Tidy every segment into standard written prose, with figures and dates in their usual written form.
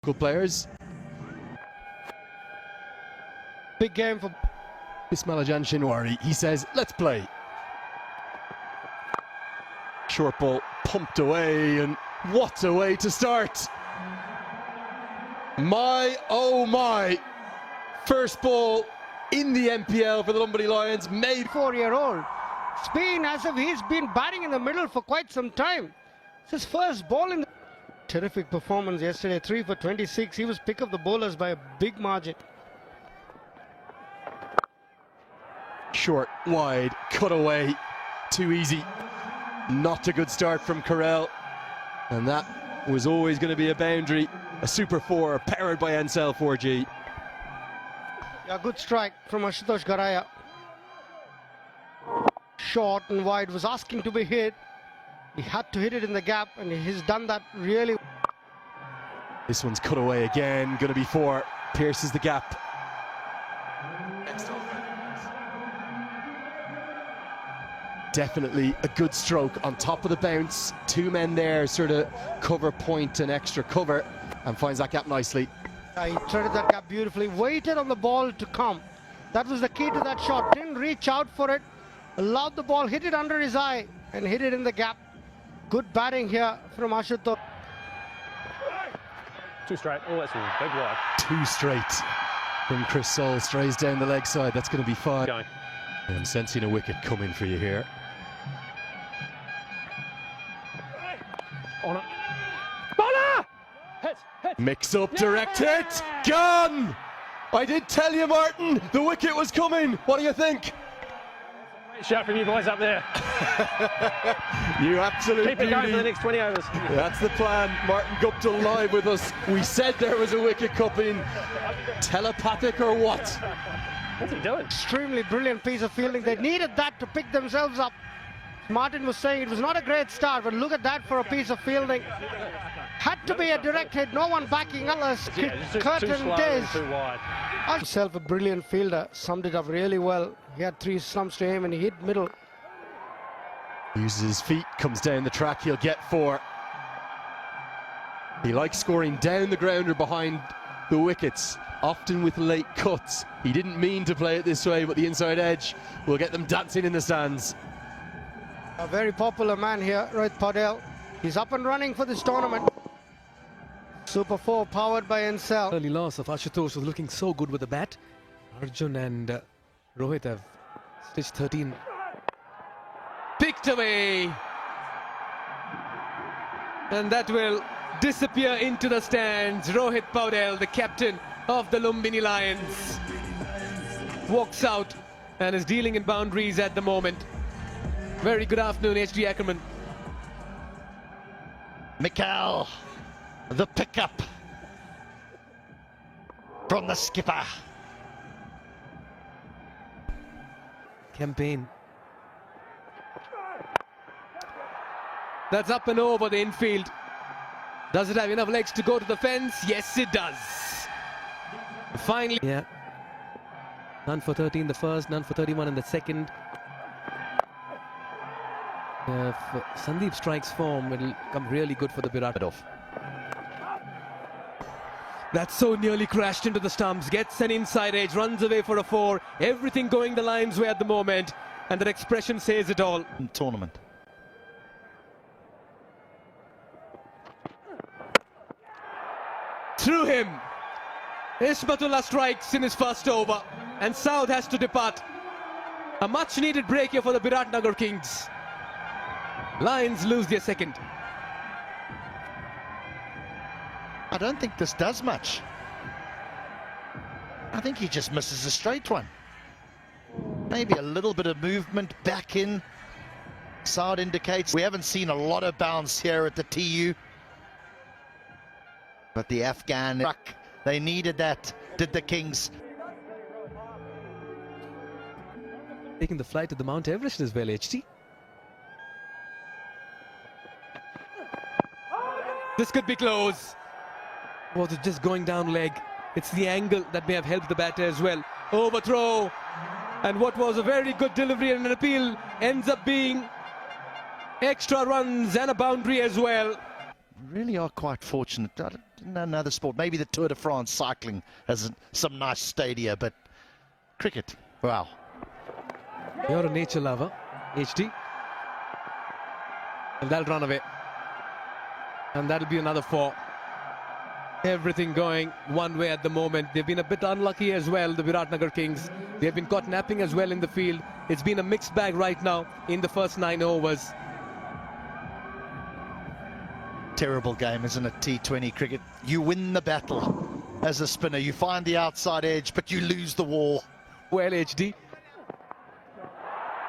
Good players. Big game for Ismail Shinwari. He says, let's play. Short ball pumped away, and what a way to start. My, oh my. First ball in the NPL for the Lumbini Lions, made. 4-year-old. It's been as if he's been batting in the middle for quite some time. It's his first ball in the... Terrific performance yesterday, 3 for 26. He was pick of the bowlers by a big margin. Short, wide, cut away, too easy. Not a good start from Carell, and that was always going to be a boundary. A super 4 powered by NCL 4G. Yeah, good strike from Ashutosh Garaya. Short and wide, was asking to be hit. He had to hit it in the gap, and he's done that really. This one's cut away again, going to be 4. Pierces the gap. Definitely a good stroke on top of the bounce. 2 men there, sort of cover point and extra cover, and finds that gap nicely. He threaded that gap beautifully, waited on the ball to come. That was the key to that shot. Didn't reach out for it, allowed the ball, hit it under his eye, and hit it in the gap. Good batting here from Ashutosh. 2 straight. Oh, that's a big wide. 2 straight from Chris Soul. Strays down the leg side. That's going to be 5. Going. I'm sensing a wicket coming for you here. On it. Bowler! Hit! Hit! Mix up, direct hit. Gone! I did tell you, Martin, the wicket was coming. What do you think? Great shout from you boys up there. You absolute Keep it going for the next 20 overs. That's the plan. Martin Gupta live with us. We said there was a wicket coming. Telepathic or what? What's he doing? Extremely brilliant piece of fielding. They needed that to pick themselves up. Martin was saying it was not a great start, but look at that for a piece of fielding. Had to be a direct hit, no one backing us. Yeah, just too slow and too wide. Himself a brilliant fielder, summed it up really well. He had 3 slumps to aim and he hit middle. Uses his feet, comes down the track, he'll get 4. He likes scoring down the ground or behind the wickets, often with late cuts. He didn't mean to play it this way, but the inside edge will get them dancing in the stands. A very popular man here, Rohit Paudel. He's up and running for this tournament. Super 4 powered by NCL. Early loss of Ashutosh was looking so good with the bat. Arjun and Rohit have stitched 13. Picked away. And that will disappear into the stands. Rohit Paudel, the captain of the Lumbini Lions, walks out and is dealing in boundaries at the moment. Very good afternoon, H.D. Ackerman. Mikal, the pickup from the skipper. Campaign. That's up and over the infield. Does it have enough legs to go to the fence? Yes, it does. Finally. Yeah. None for 13 the first, none for 31 in the second. If Sandeep strikes form, it'll come really good for the BIRATNAGAR. That's so nearly crashed into the stumps, gets an inside edge, runs away for a 4. Everything going the Lions' way at the moment, and that expression says it all. Tournament. Through him. Ismatullah strikes in his first over, and South has to depart. A much needed break here for the BIRATNAGAR Kings. Lions lose their second. I don't think this does much. I think he just misses a straight one. Maybe a little bit of movement back in. Sound indicates we haven't seen a lot of bounce here at the TU. But the Afghan truck, they needed that, did the Kings. Taking the flight to the Mount Everest as well, HT. This could be close. Was it just going down leg? It's the angle that may have helped the batter as well. Overthrow. And what was a very good delivery and an appeal ends up being extra runs and a boundary as well. really are quite fortunate. I don't know another sport. Maybe the Tour de France cycling has some nice stadia, but cricket, wow. You're a nature lover, HD. And that'll run away. And that'll be another 4. Everything going one way at the moment. They've been a bit unlucky as well, the Biratnagar Kings. They've been caught napping as well in the field. It's been a mixed bag right now in the first 9 overs. Terrible game, isn't it, T20 cricket? You win the battle as a spinner. You find the outside edge, but you lose the war. Well, HD.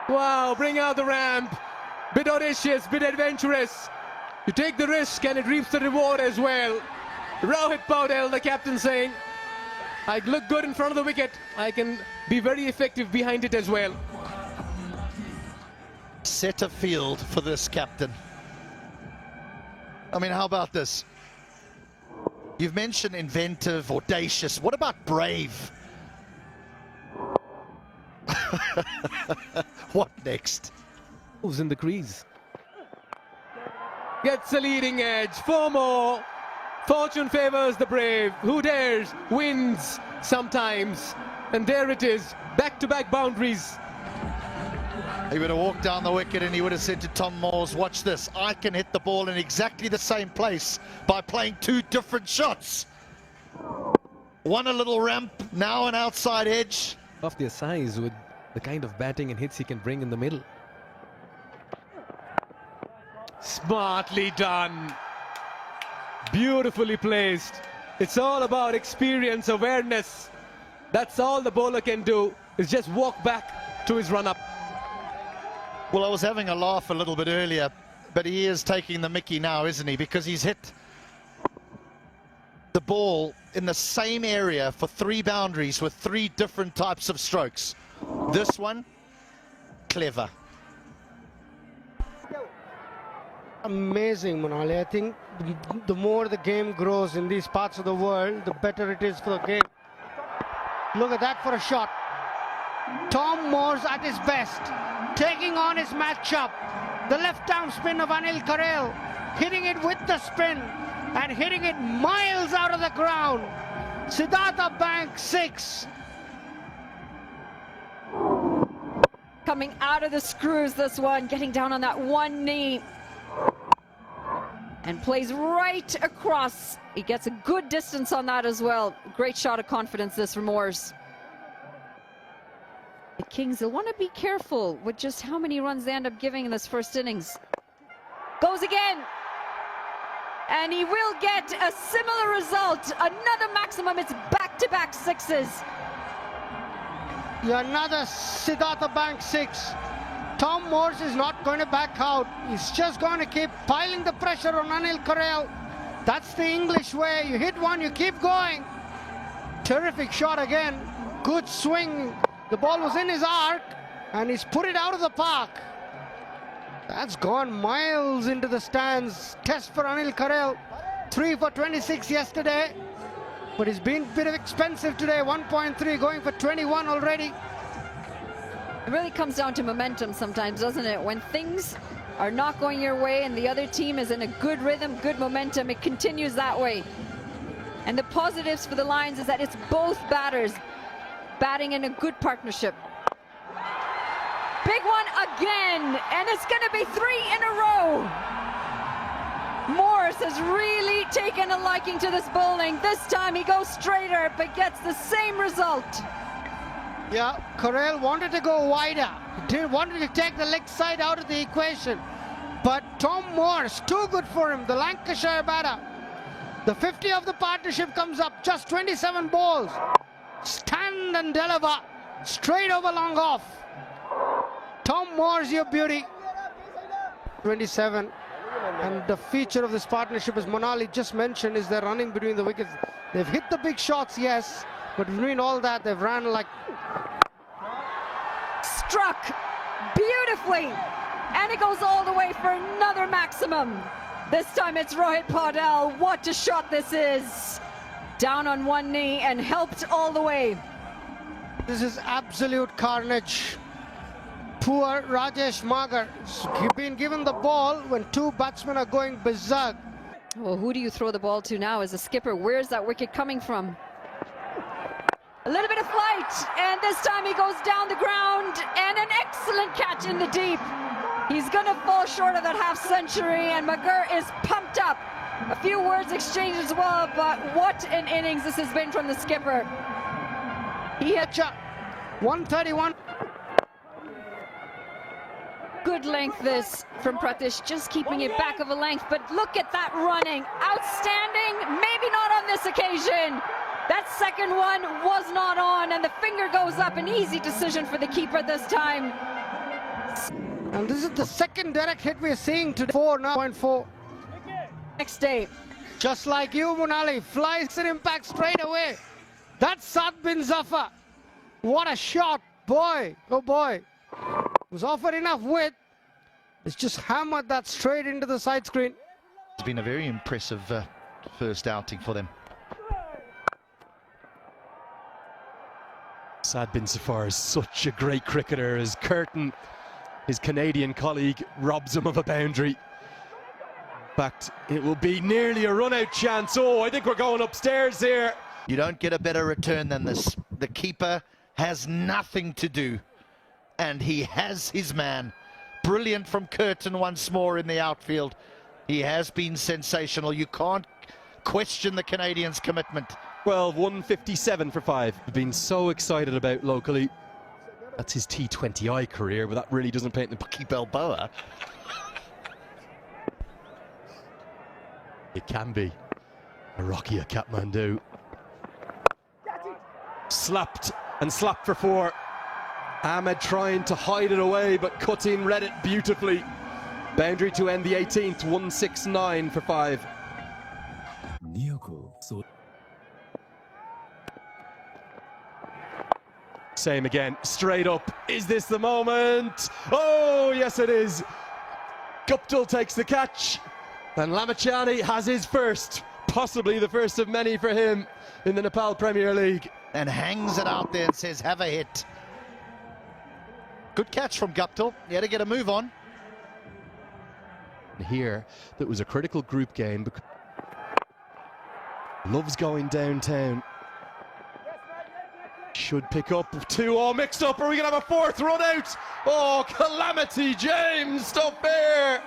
Wow, bring out the ramp. Bit audacious, bit adventurous. You take the risk and it reaps the reward as well. Rohit Paudel, the captain, saying, I look good in front of the wicket. I can be very effective behind it as well. Set a field for this captain. I mean, how about this? You've mentioned inventive, audacious. What about brave? What next? Who's in the crease? Gets a leading edge. 4 more. Fortune favors the brave. Who dares wins sometimes. And there it is. Back-to-back boundaries. He would have walked down the wicket and he would have said to Tom Moores, watch this, I can hit the ball in exactly the same place by playing 2 different shots. One a little ramp, now an outside edge. Of their size with the kind of batting and hits he can bring in the middle. Smartly done. Beautifully placed. It's all about experience, awareness. That's all the bowler can do, is just walk back to his run-up. Well, I was having a laugh a little bit earlier, but he is taking the mickey now, isn't he? Because he's hit the ball in the same area for 3 boundaries with 3 different types of strokes. This one, clever. Amazing, Manali. I think the more the game grows in these parts of the world, the better it is for the game. Look at that for a shot. Tom Moores at his best, taking on his matchup. The left-arm spin of Anil Karel, hitting it with the spin and hitting it miles out of the ground. Siddhartha Bank 6. Coming out of the screws, this one, getting down on that one knee. And plays right across. He gets a good distance on that as well. Great shot of confidence this from Moores. The Kings will want to be careful with just how many runs they end up giving in this first innings. Goes again. And he will get a similar result. Another maximum. It's back-to-back 6s. Yeah, another Siddhartha Bank 6. Tom Moores is not going to back out. He's just going to keep piling the pressure on Anil Karel. That's the English way. You hit one, you keep going. Terrific shot again. Good swing. The ball was in his arc, and he's put it out of the park. That's gone miles into the stands. Test for Anil Karel. 3 for 26 yesterday, but he's been a bit expensive today. 1.3, going for 21 already. It really comes down to momentum sometimes, doesn't it? When things are not going your way and the other team is in a good rhythm, good momentum, it continues that way. And the positives for the Lions is that it's both batters batting in a good partnership. Big one again, and it's going to be 3 in a row. Morris has really taken a liking to this bowling. This time he goes straighter, but gets the same result. Yeah, Karel wanted to go wider. He wanted to take the leg side out of the equation. But Tom Moores, too good for him, the Lancashire batter. The 50 of the partnership comes up, just 27 balls. Stand and deliver, straight over long off. Tom Moores, your beauty. 27. And the feature of this partnership, as Monali just mentioned, is they're running between the wickets. They've hit the big shots, yes, but between all that, they've ran like... Struck beautifully, and it goes all the way for another maximum. This time it's Rohit Paudel. What a shot this is. Down on one knee and helped all the way. This is absolute carnage. Poor Rajesh Magar. He's been given the ball when 2 batsmen are going berserk. Well, who do you throw the ball to now as a skipper? Where's that wicket coming from? A little bit of flight, and this time he goes down the ground, and an excellent catch in the deep. He's going to fall short of that half century, and McGurr is pumped up. A few words exchanged as well, but what an innings this has been from the skipper. He hit 131. Good length this from Pratish, just keeping it back of a length, but look at that running. Outstanding, maybe not on this occasion. That second one was not on, and the finger goes up. An easy decision for the keeper this time. And this is the second direct hit we're seeing today. 4.4. Next day. Just like you, Munali, flies an impact straight away. That's Saad bin Zafar. What a shot, boy. Oh boy. Was offered enough width. It's just hammered that straight into the side screen. It's been a very impressive first outing for them. Saad bin Zafar is such a great cricketer as Curtin, his Canadian colleague, robs him of a boundary. In fact, it will be nearly a run-out chance. Oh, I think we're going upstairs here. You don't get a better return than this. The keeper has nothing to do, and he has his man. Brilliant from Curtin once more in the outfield. He has been sensational. You can't question the Canadians' commitment. 157 for 5. I've been so excited about locally. That's his T20I career, but that really doesn't paint the Bucky Balboa. It can be a Rocky at Kathmandu. Slapped and slapped for 4. Ahmed trying to hide it away, but Kutin read it beautifully. Boundary to end the 18th, 169 for 5. Same again, straight up. Is this the moment? Oh, yes it is. Guptill takes the catch, and Lamachani has his first, possibly the first of many for him in the Nepal Premier League. And hangs it out there and says, have a hit. Good catch from Guptill. He had to get a move on. Here, that was a critical group game. Loves going downtown. Should pick up 2 all mixed up. Are we going to have a 4th run out? Oh, calamity, James. Stop there.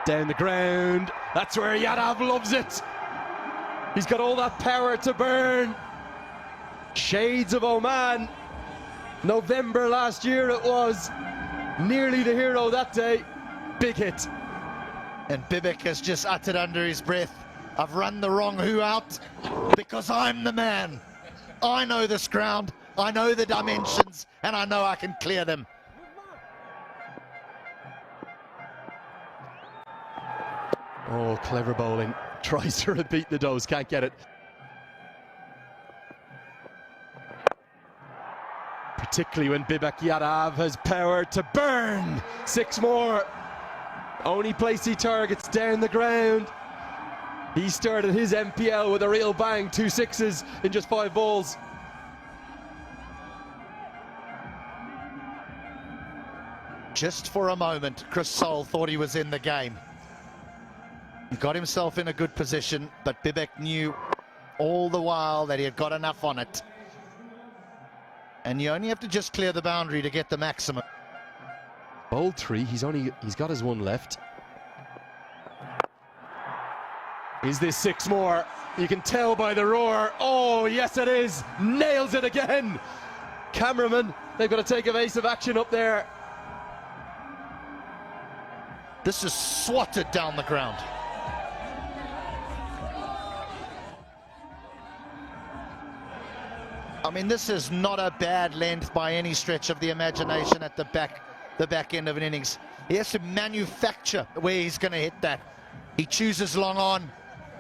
Down the ground. That's where Yadav loves it. He's got all that power to burn. Shades of Oman. November last year it was. Nearly the hero that day. Big hit. And Bibek has just uttered under his breath, I've run the wrong who out because I'm the man. I know this ground, I know the dimensions, and I know I can clear them. Oh, clever bowling. Tries to repeat the dose, can't get it. Particularly when Bibek Yadav has power to burn. 6 more. Only place he targets down the ground. He started his NPL with a real bang. 2 6s in just 5 balls. Just for a moment, Chris Soul thought he was in the game. He got himself in a good position, but Bibek knew all the while that he had got enough on it. And you only have to just clear the boundary to get the maximum. Bowled 3, he's got his 1 left. Is this 6 more? You can tell by the roar. Oh, yes it is. Nails it again. Cameraman, they've got to take evasive action up there. This is swatted down the ground. I mean, this is not a bad length by any stretch of the imagination at the back end of an innings. He has to manufacture where he's going to hit that. He chooses long on.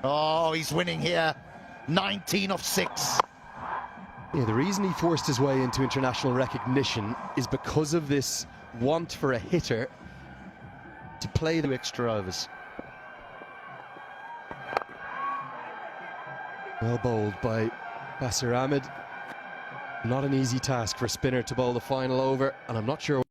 Oh, he's winning here. 19 of 6. Yeah, the reason he forced his way into international recognition is because of this want for a hitter to play the extra overs. Well bowled by Basir Ahmed. Not an easy task for Spinner to bowl the final over, and I'm not sure